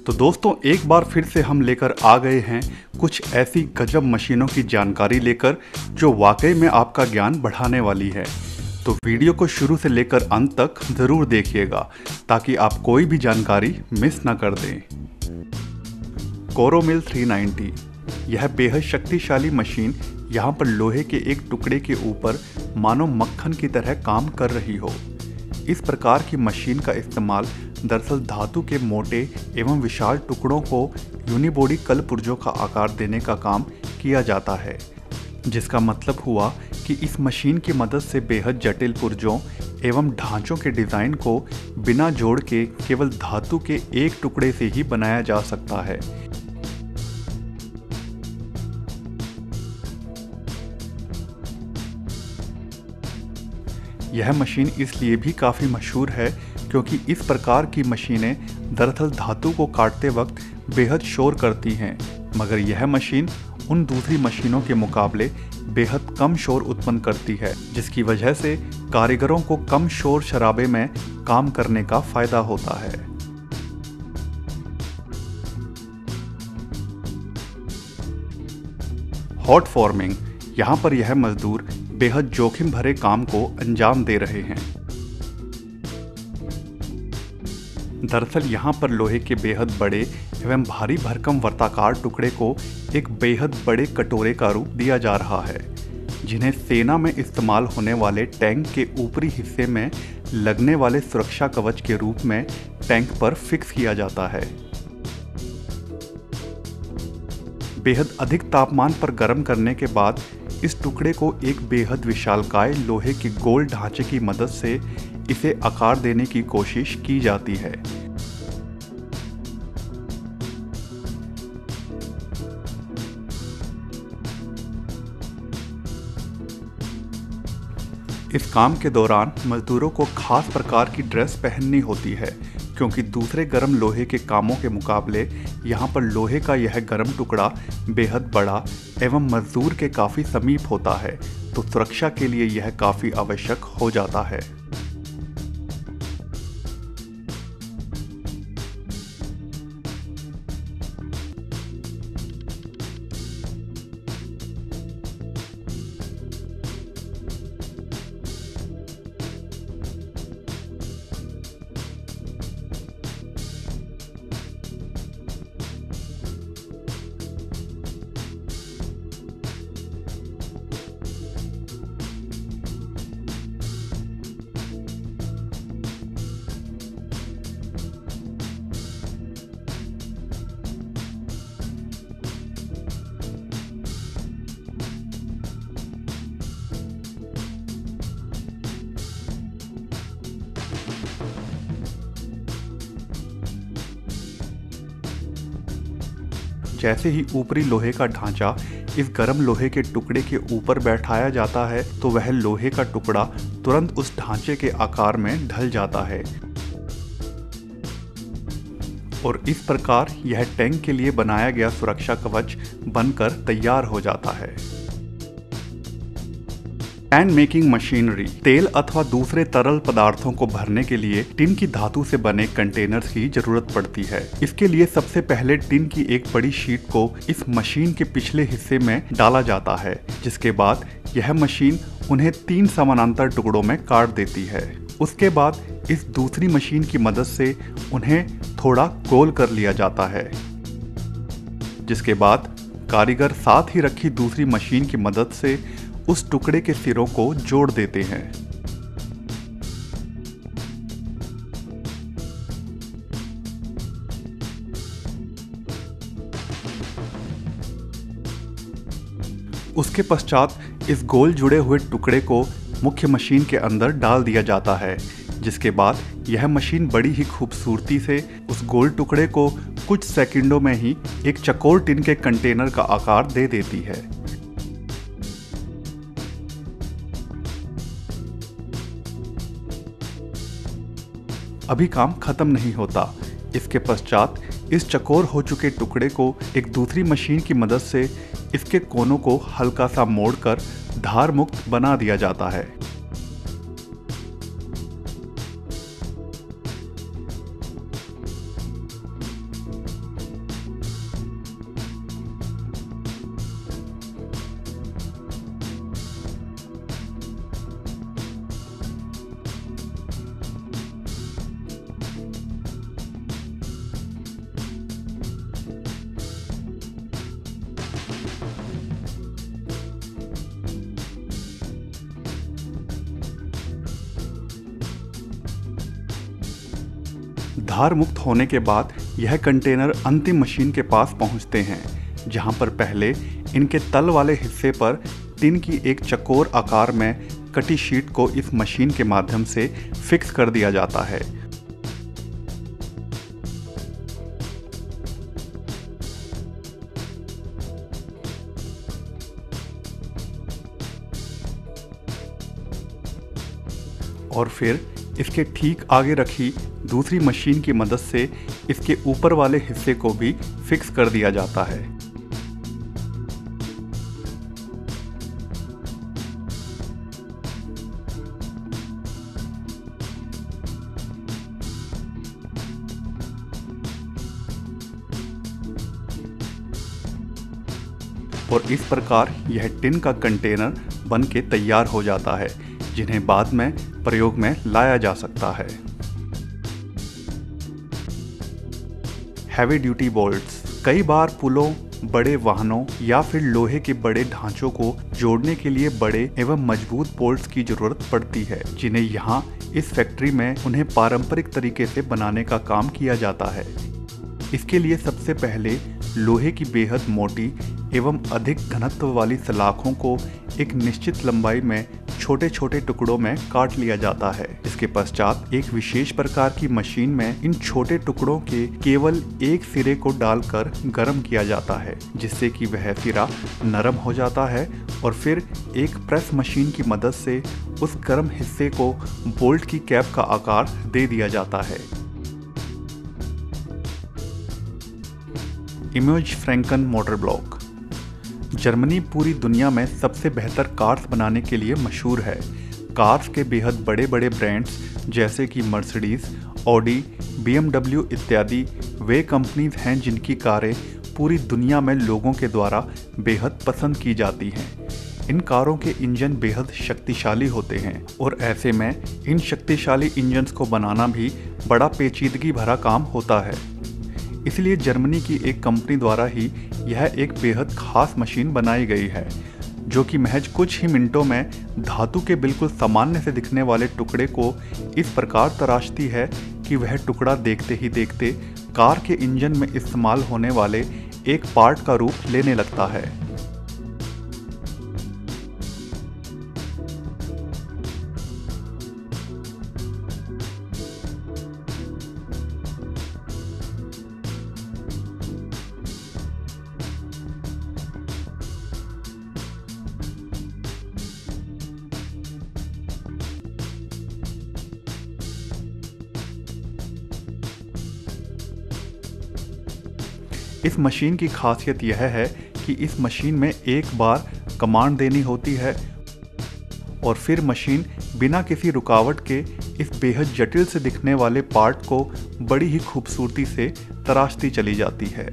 तो दोस्तों एक बार फिर से हम लेकर आ गए हैं कुछ ऐसी गजब मशीनों की जानकारी लेकर जो वाकई में आपका ज्ञान बढ़ाने वाली है। तो वीडियो को शुरू से लेकर अंत तक ज़रूर देखिएगा ताकि आप कोई भी जानकारी मिस ना कर दें। कोरोमिल 390 यह बेहद शक्तिशाली मशीन यहाँ पर लोहे के एक टुकड़े के ऊपर मानो मक्खन की तरह काम कर रही हो। इस प्रकार की मशीन का इस्तेमाल दरअसल धातु के मोटे एवं विशाल टुकड़ों को यूनिबॉडी कल पुर्जों का आकार देने का काम किया जाता है, जिसका मतलब हुआ कि इस मशीन की मदद से बेहद जटिल पुर्जों एवं ढांचों के डिज़ाइन को बिना जोड़ के केवल धातु के एक टुकड़े से ही बनाया जा सकता है। यह मशीन इसलिए भी काफ़ी मशहूर है क्योंकि इस प्रकार की मशीनें दरअसल धातु को काटते वक्त बेहद शोर करती हैं, मगर यह मशीन उन दूसरी मशीनों के मुकाबले बेहद कम शोर उत्पन्न करती है, जिसकी वजह से कारीगरों को कम शोर शराबे में काम करने का फायदा होता है। हॉट फॉर्मिंग, यहाँ पर यह मजदूर बेहद जोखिम भरे काम को अंजाम दे रहे हैं। दरअसल यहाँ पर लोहे के बेहद बड़े एवं भारी भरकम वर्ताकार टुकड़े को एक बेहद बड़े कटोरे का रूप दिया जा रहा है, जिन्हें सेना में इस्तेमाल होने वाले टैंक के ऊपरी हिस्से में लगने वाले सुरक्षा कवच के रूप में टैंक पर फिक्स किया जाता है। बेहद अधिक तापमान पर गर्म करने के बाद इस टुकड़े को एक बेहद विशालकाय लोहे के गोल ढांचे की मदद से इसे आकार देने की कोशिश की जाती है। इस काम के दौरान मजदूरों को खास प्रकार की ड्रेस पहननी होती है, क्योंकि दूसरे गर्म लोहे के कामों के मुकाबले यहाँ पर लोहे का यह गर्म टुकड़ा बेहद बड़ा एवं मजदूर के काफ़ी समीप होता है, तो सुरक्षा के लिए यह काफ़ी आवश्यक हो जाता है। जैसे ही ऊपरी लोहे का ढांचा इस गर्म लोहे के टुकड़े के ऊपर बैठाया जाता है, तो वह लोहे का टुकड़ा तुरंत उस ढांचे के आकार में ढल जाता है और इस प्रकार यह टैंक के लिए बनाया गया सुरक्षा कवच बनकर तैयार हो जाता है। कैन मेकिंग मशीनरी, तेल अथवा दूसरे तरल पदार्थों को भरने के लिए टिन की धातु से बने कंटेनर्स की जरूरत पड़ती है। इसके लिए सबसे पहले टिन की एक बड़ी शीट को इस मशीन के पिछले हिस्से में डाला जाता है, जिसके बाद यह मशीन उन्हें 3 समानांतर टुकड़ों में काट देती है। उसके बाद इस दूसरी मशीन की मदद से उन्हें थोड़ा गोल कर लिया जाता है, जिसके बाद कारीगर साथ ही रखी दूसरी मशीन की मदद से उस टुकड़े के सिरों को जोड़ देते हैं। उसके पश्चात इस गोल जुड़े हुए टुकड़े को मुख्य मशीन के अंदर डाल दिया जाता है, जिसके बाद यह मशीन बड़ी ही खूबसूरती से उस गोल टुकड़े को कुछ सेकंडों में ही एक चौकोर टिन के कंटेनर का आकार दे देती है। अभी काम खत्म नहीं होता। इसके पश्चात इस चौकोर हो चुके टुकड़े को एक दूसरी मशीन की मदद से इसके कोनों को हल्का सा मोड़कर धार मुक्त बना दिया जाता है। धार मुक्त होने के बाद यह कंटेनर अंतिम मशीन के पास पहुंचते हैं, जहां पर पहले इनके तल वाले हिस्से पर टिन की एक चौकोर आकार में कटी शीट को इस मशीन के माध्यम से फिक्स कर दिया जाता है। और फिर इसके ठीक आगे रखी दूसरी मशीन की मदद से इसके ऊपर वाले हिस्से को भी फिक्स कर दिया जाता है। और इस प्रकार यह टिन का कंटेनर बन के तैयार हो जाता है, जिन्हें बाद में प्रयोग में लाया जा सकता है। Heavy duty bolts. कई बार पुलों, बड़े वाहनों या फिर लोहे के बड़े ढांचों को जोड़ने के लिए बड़े एवं मजबूत बोल्ट्स की जरूरत पड़ती है, जिन्हें यहाँ इस फैक्ट्री में उन्हें पारंपरिक तरीके से बनाने का काम किया जाता है। इसके लिए सबसे पहले लोहे की बेहद मोटी एवं अधिक घनत्व वाली सलाखों को एक निश्चित लंबाई में छोटे छोटे टुकड़ों में काट लिया जाता है। इसके पश्चात एक विशेष प्रकार की मशीन में इन छोटे टुकड़ों के केवल एक सिरे को डालकर गर्म किया जाता है, जिससे कि वह सिरा नरम हो जाता है और फिर एक प्रेस मशीन की मदद से उस गर्म हिस्से को बोल्ट की कैप का आकार दे दिया जाता है। Image फ्रैंकन motor block. जर्मनी पूरी दुनिया में सबसे बेहतर कार्स बनाने के लिए मशहूर है। कार्स के बेहद बड़े बड़े ब्रांड्स जैसे कि मर्सिडीज, ऑडी, BMW इत्यादि वे कंपनीज हैं जिनकी कारें पूरी दुनिया में लोगों के द्वारा बेहद पसंद की जाती हैं। इन कारों के इंजन बेहद शक्तिशाली होते हैं और ऐसे में इन शक्तिशाली इंजन्स को बनाना भी बड़ा पेचीदगी भरा काम होता है। इसलिए जर्मनी की एक कंपनी द्वारा ही यह एक बेहद खास मशीन बनाई गई है, जो कि महज कुछ ही मिनटों में धातु के बिल्कुल सामान्य से दिखने वाले टुकड़े को इस प्रकार तराशती है कि वह टुकड़ा देखते ही देखते कार के इंजन में इस्तेमाल होने वाले एक पार्ट का रूप लेने लगता है। इस मशीन की खासियत यह है कि इस मशीन में एक बार कमांड देनी होती है और फिर मशीन बिना किसी रुकावट के इस बेहद जटिल से दिखने वाले पार्ट को बड़ी ही खूबसूरती से तराशती चली जाती है।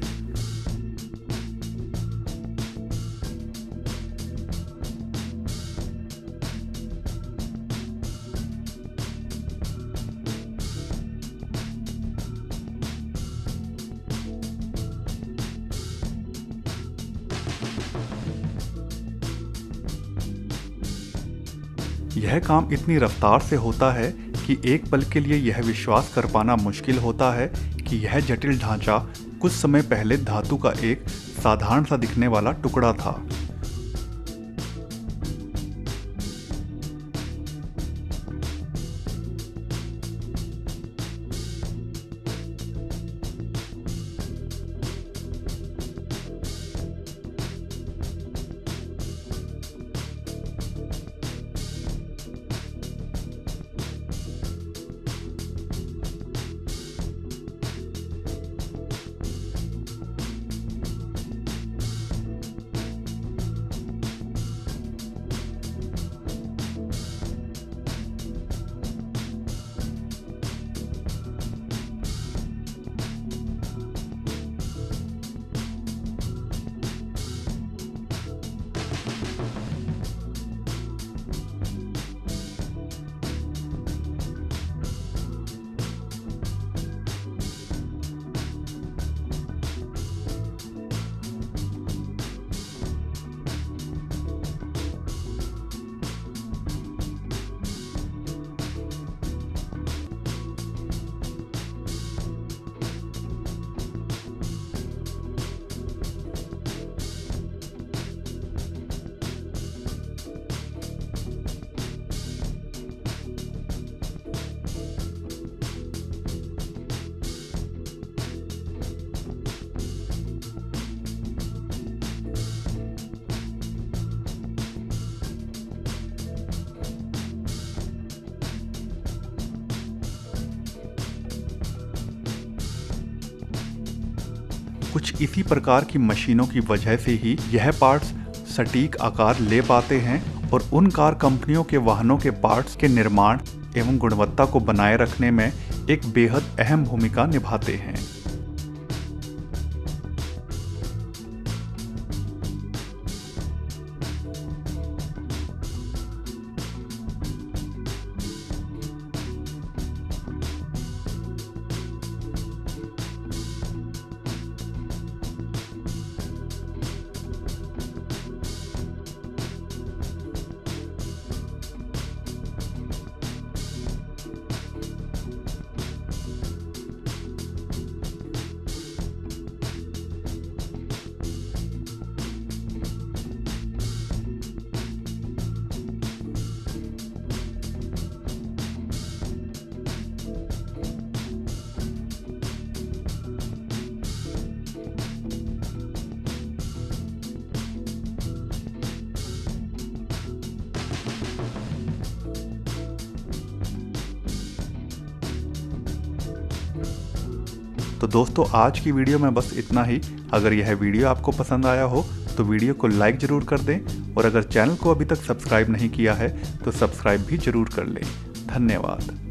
यह काम इतनी रफ्तार से होता है कि एक पल के लिए यह विश्वास कर पाना मुश्किल होता है कि यह जटिल ढांचा कुछ समय पहले धातु का एक साधारण सा दिखने वाला टुकड़ा था। कुछ इसी प्रकार की मशीनों की वजह से ही यह पार्ट्स सटीक आकार ले पाते हैं और उन कार कंपनियों के वाहनों के पार्ट्स के निर्माण एवं गुणवत्ता को बनाए रखने में एक बेहद अहम भूमिका निभाते हैं। तो दोस्तों आज की वीडियो में बस इतना ही। अगर यह वीडियो आपको पसंद आया हो तो वीडियो को लाइक ज़रूर कर दें और अगर चैनल को अभी तक सब्सक्राइब नहीं किया है तो सब्सक्राइब भी ज़रूर कर लें। धन्यवाद।